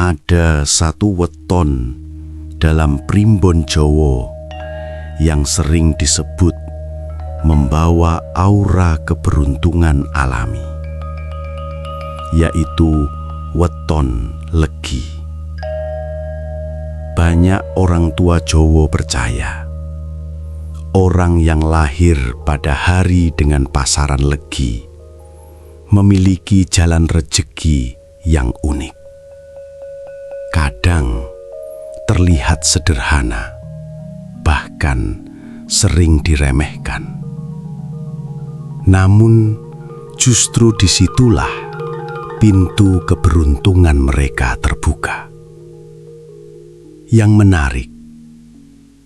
Ada satu weton dalam primbon Jawa yang sering disebut membawa aura keberuntungan alami, yaitu weton legi. Banyak orang tua Jawa percaya orang yang lahir pada hari dengan pasaran legi memiliki jalan rejeki yang unik. Kadang terlihat sederhana, bahkan sering diremehkan. Namun justru disitulah pintu keberuntungan mereka terbuka. Yang menarik,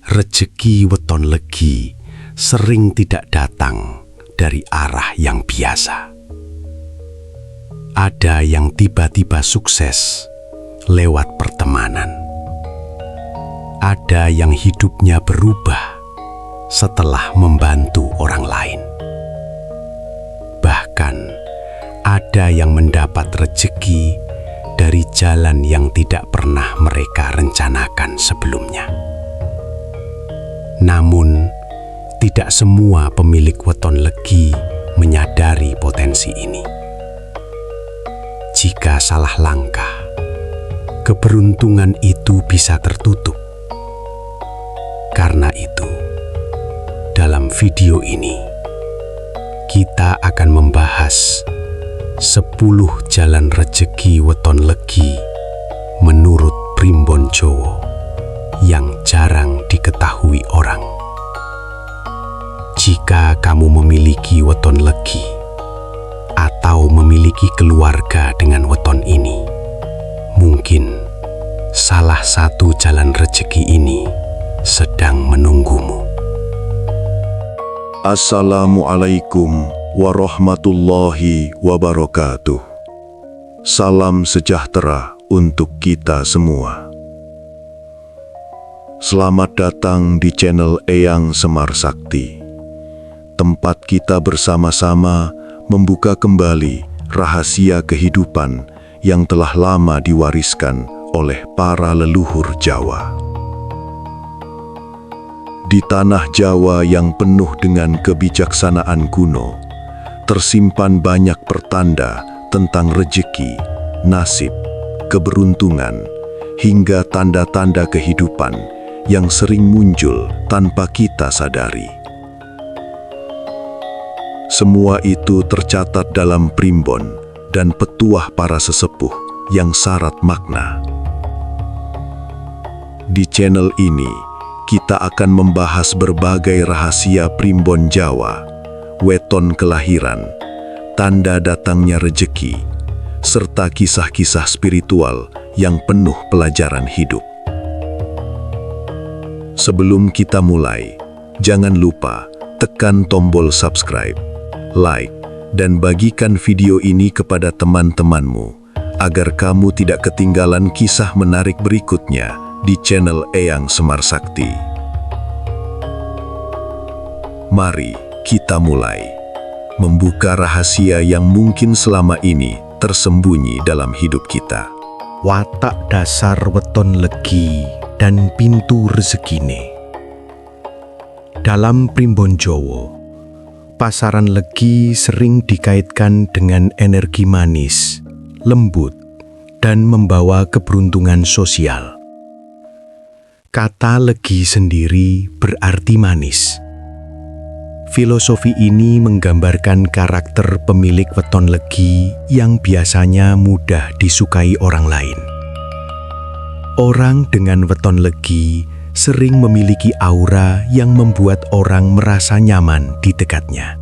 rejeki weton legi sering tidak datang dari arah yang biasa. Ada yang tiba-tiba sukses lewat pertemanan. Ada yang hidupnya berubah setelah membantu orang lain. Bahkan ada yang mendapat rejeki dari jalan yang tidak pernah mereka rencanakan sebelumnya. Namun, tidak semua pemilik weton legi menyadari potensi ini. Jika salah langkah, keberuntungan itu bisa tertutup. Karena itu, dalam video ini, kita akan membahas 10 jalan rejeki weton legi menurut primbon Jawa yang jarang diketahui orang. Jika kamu memiliki weton legi atau memiliki keluarga dengan weton ini, mungkin salah satu jalan rejeki ini sedang menunggumu. Assalamualaikum warahmatullahi wabarakatuh. Salam sejahtera untuk kita semua. Selamat datang di channel Eyang Semar Sakti, tempat kita bersama-sama membuka kembali rahasia kehidupan yang telah lama diwariskan oleh para leluhur Jawa. Di tanah Jawa yang penuh dengan kebijaksanaan kuno, tersimpan banyak pertanda tentang rejeki, nasib, keberuntungan, hingga tanda-tanda kehidupan yang sering muncul tanpa kita sadari. Semua itu tercatat dalam primbon dan petuah para sesepuh yang syarat makna. Di channel ini, kita akan membahas berbagai rahasia primbon Jawa, weton kelahiran, tanda datangnya rejeki, serta kisah-kisah spiritual yang penuh pelajaran hidup. Sebelum kita mulai, jangan lupa tekan tombol subscribe, like, dan bagikan video ini kepada teman-temanmu, agar kamu tidak ketinggalan kisah menarik berikutnya di channel Eyang Semar Sakti. Mari kita mulai membuka rahasia yang mungkin selama ini tersembunyi dalam hidup kita. Watak dasar weton legi dan pintu rezekine. Dalam primbon Jawa, pasaran legi sering dikaitkan dengan energi manis, lembut, dan membawa keberuntungan sosial. Kata legi sendiri berarti manis. Filosofi ini menggambarkan karakter pemilik weton legi yang biasanya mudah disukai orang lain. Orang dengan weton legi sering memiliki aura yang membuat orang merasa nyaman di dekatnya.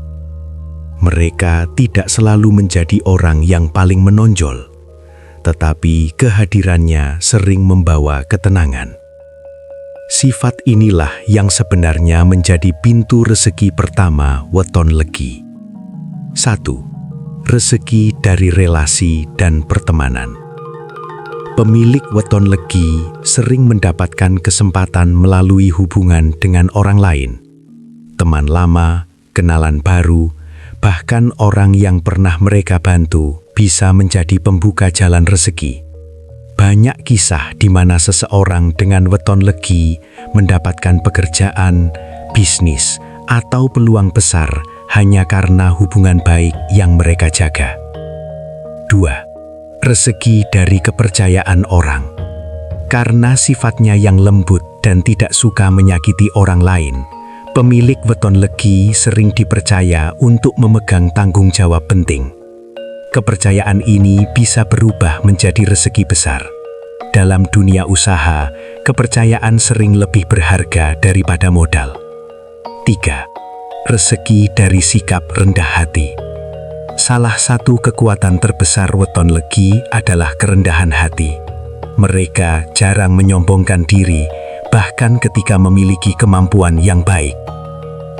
Mereka tidak selalu menjadi orang yang paling menonjol, tetapi kehadirannya sering membawa ketenangan. Sifat inilah yang sebenarnya menjadi pintu rezeki pertama weton legi. 1. Rezeki dari relasi dan pertemanan. Pemilik weton legi sering mendapatkan kesempatan melalui hubungan dengan orang lain, teman lama, kenalan baru, bahkan orang yang pernah mereka bantu bisa menjadi pembuka jalan rezeki. Banyak kisah di mana seseorang dengan weton legi mendapatkan pekerjaan, bisnis, atau peluang besar hanya karena hubungan baik yang mereka jaga. 2. Rezeki dari kepercayaan orang. Karena sifatnya yang lembut dan tidak suka menyakiti orang lain, pemilik weton legi sering dipercaya untuk memegang tanggung jawab penting. Kepercayaan ini bisa berubah menjadi rezeki besar. Dalam dunia usaha, kepercayaan sering lebih berharga daripada modal. 3. Rezeki dari sikap rendah hati. Salah satu kekuatan terbesar weton legi adalah kerendahan hati. Mereka jarang menyombongkan diri, bahkan ketika memiliki kemampuan yang baik.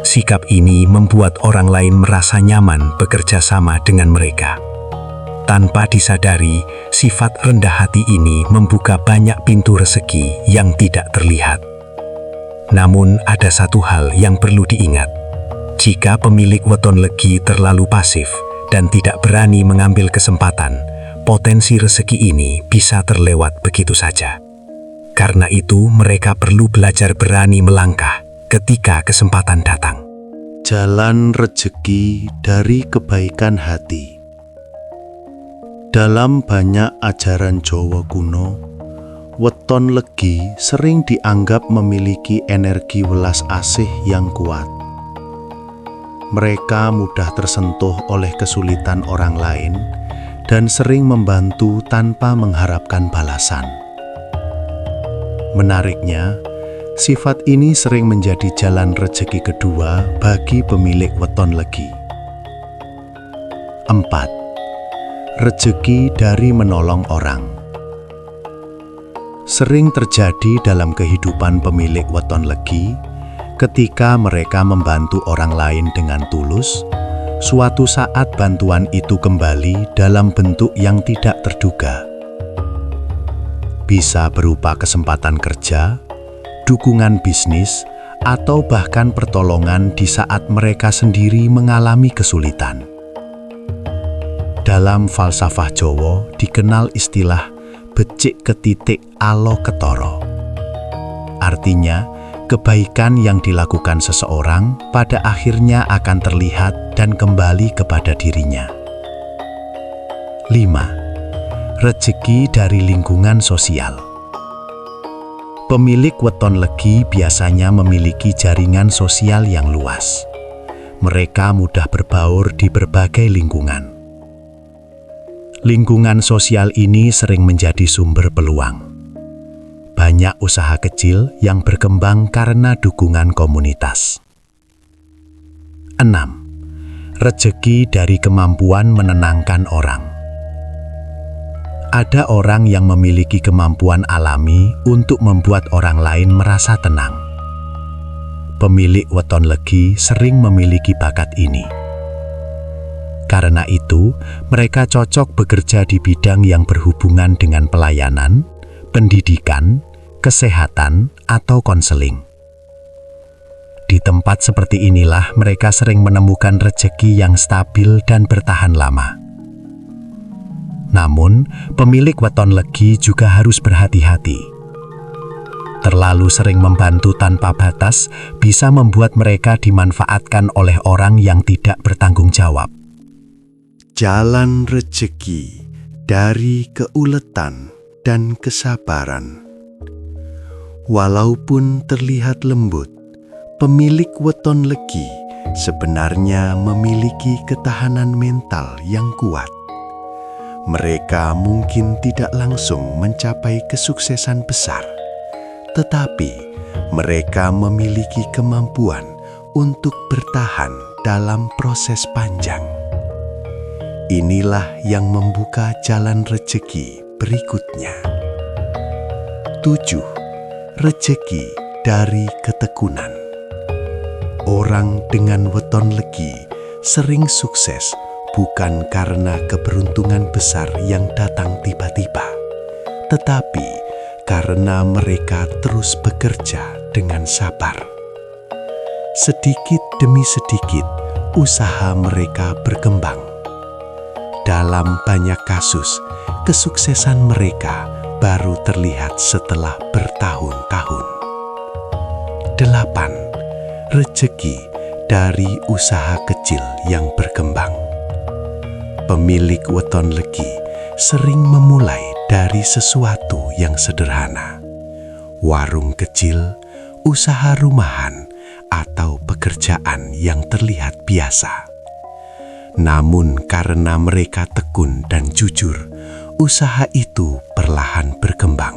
Sikap ini membuat orang lain merasa nyaman bekerja sama dengan mereka. Tanpa disadari, sifat rendah hati ini membuka banyak pintu rezeki yang tidak terlihat. Namun, ada satu hal yang perlu diingat. Jika pemilik weton legi terlalu pasif dan tidak berani mengambil kesempatan, potensi rezeki ini bisa terlewat begitu saja. Karena itu, mereka perlu belajar berani melangkah ketika kesempatan datang. Jalan rezeki dari kebaikan hati. Dalam banyak ajaran Jawa kuno, weton legi sering dianggap memiliki energi welas asih yang kuat. Mereka mudah tersentuh oleh kesulitan orang lain dan sering membantu tanpa mengharapkan balasan. Menariknya, sifat ini sering menjadi jalan rezeki kedua bagi pemilik weton legi. 4. Rezeki dari menolong orang. Sering terjadi dalam kehidupan pemilik weton legi, ketika mereka membantu orang lain dengan tulus, suatu saat bantuan itu kembali dalam bentuk yang tidak terduga. Bisa berupa kesempatan kerja, dukungan bisnis, atau bahkan pertolongan di saat mereka sendiri mengalami kesulitan. Dalam falsafah Jawa dikenal istilah becik ketitik alo ketara. Artinya, kebaikan yang dilakukan seseorang pada akhirnya akan terlihat dan kembali kepada dirinya. 5. Rezeki dari lingkungan sosial. Pemilik weton legi biasanya memiliki jaringan sosial yang luas. Mereka mudah berbaur di berbagai lingkungan. Lingkungan sosial ini sering menjadi sumber peluang. Banyak usaha kecil yang berkembang karena dukungan komunitas. 6. Rezeki dari kemampuan menenangkan orang. Ada orang yang memiliki kemampuan alami untuk membuat orang lain merasa tenang. Pemilik weton legi sering memiliki bakat ini. Karena itu, mereka cocok bekerja di bidang yang berhubungan dengan pelayanan, pendidikan, kesehatan, atau konseling. Di tempat seperti inilah mereka sering menemukan rezeki yang stabil dan bertahan lama. Namun, pemilik weton legi juga harus berhati-hati. Terlalu sering membantu tanpa batas bisa membuat mereka dimanfaatkan oleh orang yang tidak bertanggung jawab. Jalan rezeki dari keuletan dan kesabaran. Walaupun terlihat lembut, pemilik weton legi sebenarnya memiliki ketahanan mental yang kuat. Mereka mungkin tidak langsung mencapai kesuksesan besar, tetapi mereka memiliki kemampuan untuk bertahan dalam proses panjang. Inilah yang membuka jalan rezeki berikutnya. 7. Rezeki dari ketekunan. Orang dengan weton legi sering sukses bukan karena keberuntungan besar yang datang tiba-tiba, tetapi karena mereka terus bekerja dengan sabar. Sedikit demi sedikit, usaha mereka berkembang. Dalam banyak kasus, kesuksesan mereka baru terlihat setelah bertahun-tahun. 8. Rezeki dari usaha kecil yang berkembang. Pemilik weton legi sering memulai dari sesuatu yang sederhana. Warung kecil, usaha rumahan, atau pekerjaan yang terlihat biasa. Namun karena mereka tekun dan jujur, usaha itu perlahan berkembang.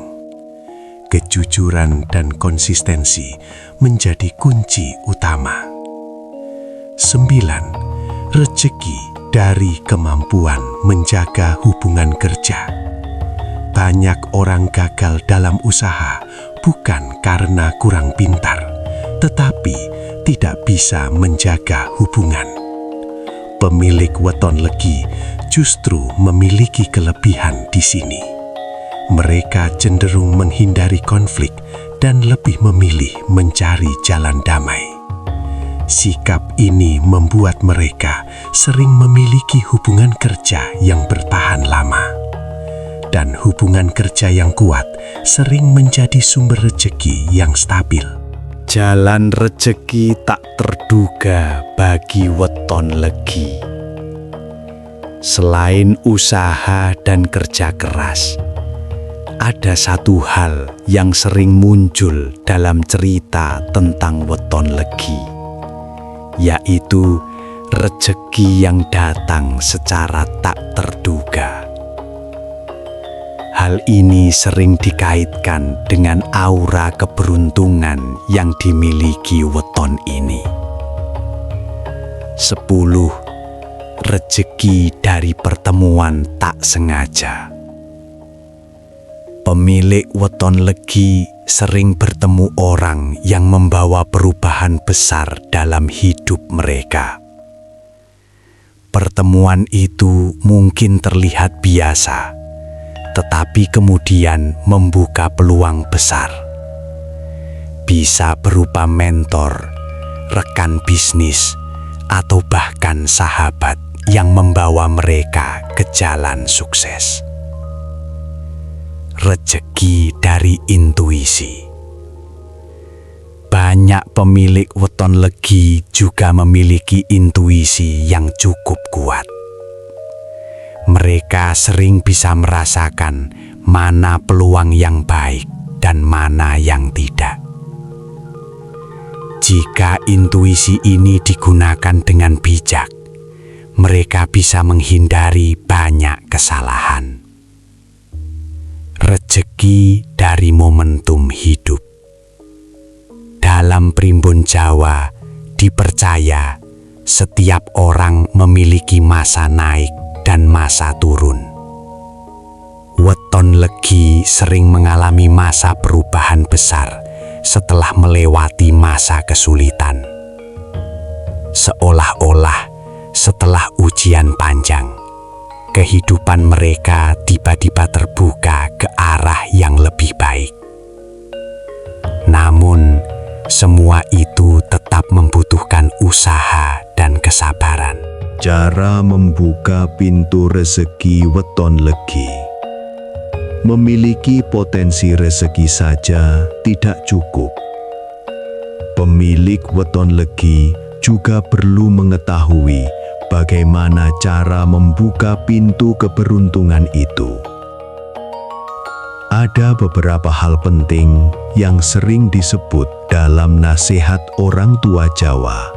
Kejujuran dan konsistensi menjadi kunci utama. 9. Rezeki dari kemampuan menjaga hubungan kerja. Banyak orang gagal dalam usaha bukan karena kurang pintar, tetapi tidak bisa menjaga hubungan. Pemilik weton legi justru memiliki kelebihan di sini. Mereka cenderung menghindari konflik dan lebih memilih mencari jalan damai. Sikap ini membuat mereka sering memiliki hubungan kerja yang bertahan lama. Dan hubungan kerja yang kuat sering menjadi sumber rezeki yang stabil. Jalan rezeki tak terduga bagi weton legi. Selain usaha dan kerja keras, ada satu hal yang sering muncul dalam cerita tentang weton legi, yaitu rezeki yang datang secara tak terduga. Hal ini sering dikaitkan dengan aura keberuntungan yang dimiliki weton ini. 10. Rezeki dari pertemuan tak sengaja. Pemilik weton legi sering bertemu orang yang membawa perubahan besar dalam hidup mereka. Pertemuan itu mungkin terlihat biasa, tetapi kemudian membuka peluang besar. Bisa berupa mentor, rekan bisnis, atau bahkan sahabat yang membawa mereka ke jalan sukses. Rezeki dari intuisi. Banyak pemilik weton legi juga memiliki intuisi yang cukup kuat. Mereka sering bisa merasakan mana peluang yang baik dan mana yang tidak. Jika intuisi ini digunakan dengan bijak, mereka bisa menghindari banyak kesalahan. Rezeki dari momentum hidup. Dalam primbon Jawa, dipercaya setiap orang memiliki masa naik dan masa turun. Weton legi sering mengalami masa perubahan besar setelah melewati masa kesulitan. Seolah-olah setelah ujian panjang, kehidupan mereka tiba-tiba terbuka ke arah yang lebih baik. Namun, semua itu tetap membutuhkan usaha dan kesabaran. Cara membuka pintu rezeki weton legi. Memiliki potensi rezeki saja tidak cukup. Pemilik weton legi juga perlu mengetahui bagaimana cara membuka pintu keberuntungan itu. Ada beberapa hal penting yang sering disebut dalam nasihat orang tua Jawa.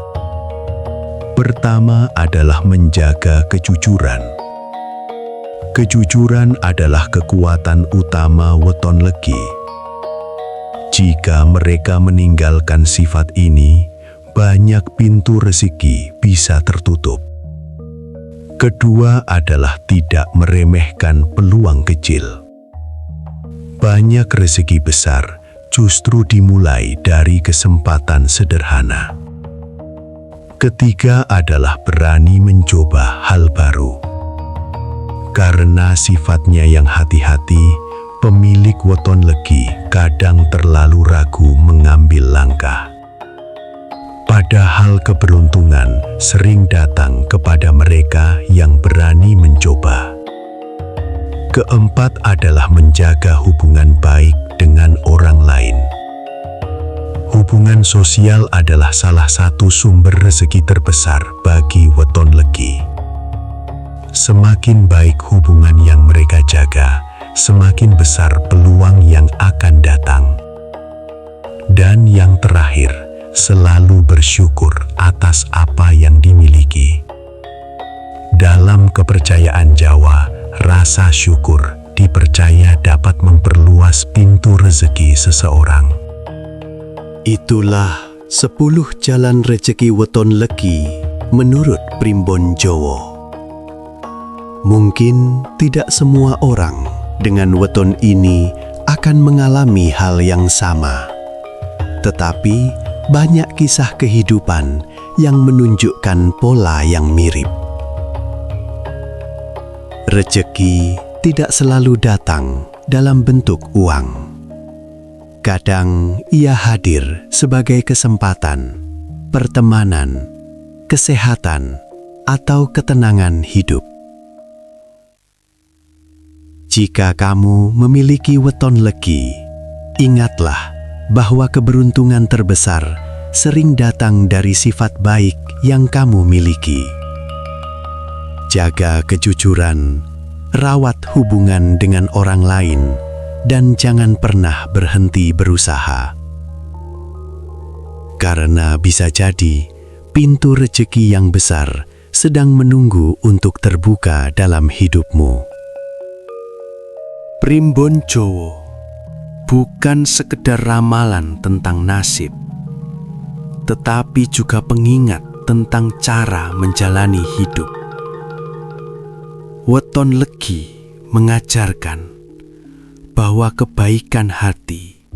Pertama adalah menjaga kejujuran. Kejujuran adalah kekuatan utama weton legi. Jika mereka meninggalkan sifat ini, banyak pintu rezeki bisa tertutup. Kedua adalah tidak meremehkan peluang kecil. Banyak rezeki besar justru dimulai dari kesempatan sederhana. Ketiga adalah berani mencoba hal baru. Karena sifatnya yang hati-hati, pemilik weton legi kadang terlalu ragu mengambil langkah. Padahal keberuntungan sering datang kepada mereka yang berani mencoba. Keempat adalah menjaga hubungan baik dengan orang lain. Hubungan sosial adalah salah satu sumber rezeki terbesar bagi weton legi. Semakin baik hubungan yang mereka jaga, semakin besar peluang yang akan datang. Dan yang terakhir, selalu bersyukur atas apa yang dimiliki. Dalam kepercayaan Jawa, rasa syukur dipercaya dapat memperluas pintu rezeki seseorang. Itulah 10 jalan rezeki weton legi menurut Primbon Jowo. Mungkin tidak semua orang dengan weton ini akan mengalami hal yang sama. Tetapi banyak kisah kehidupan yang menunjukkan pola yang mirip. Rezeki tidak selalu datang dalam bentuk uang. Kadang ia hadir sebagai kesempatan, pertemanan, kesehatan, atau ketenangan hidup. Jika kamu memiliki weton legi, ingatlah bahwa keberuntungan terbesar sering datang dari sifat baik yang kamu miliki. Jaga kejujuran, rawat hubungan dengan orang lain, dan jangan pernah berhenti berusaha. Karena bisa jadi pintu rezeki yang besar sedang menunggu untuk terbuka dalam hidupmu. Primbon Jowo bukan sekedar ramalan tentang nasib, tetapi juga pengingat tentang cara menjalani hidup. Weton legi mengajarkan bahwa kebaikan hati,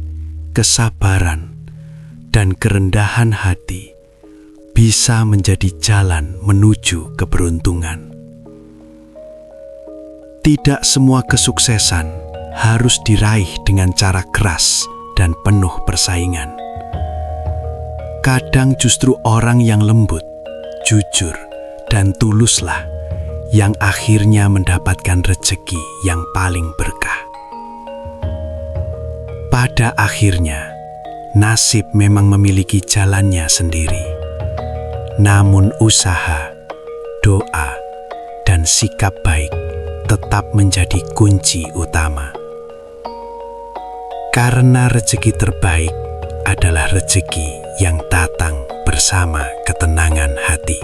kesabaran, dan kerendahan hati bisa menjadi jalan menuju keberuntungan. Tidak semua kesuksesan harus diraih dengan cara keras dan penuh persaingan. Kadang justru orang yang lembut, jujur, dan tuluslah yang akhirnya mendapatkan rezeki yang paling berkah. Pada akhirnya, nasib memang memiliki jalannya sendiri. Namun usaha, doa, dan sikap baik tetap menjadi kunci utama. Karena rezeki terbaik adalah rezeki yang datang bersama ketenangan hati.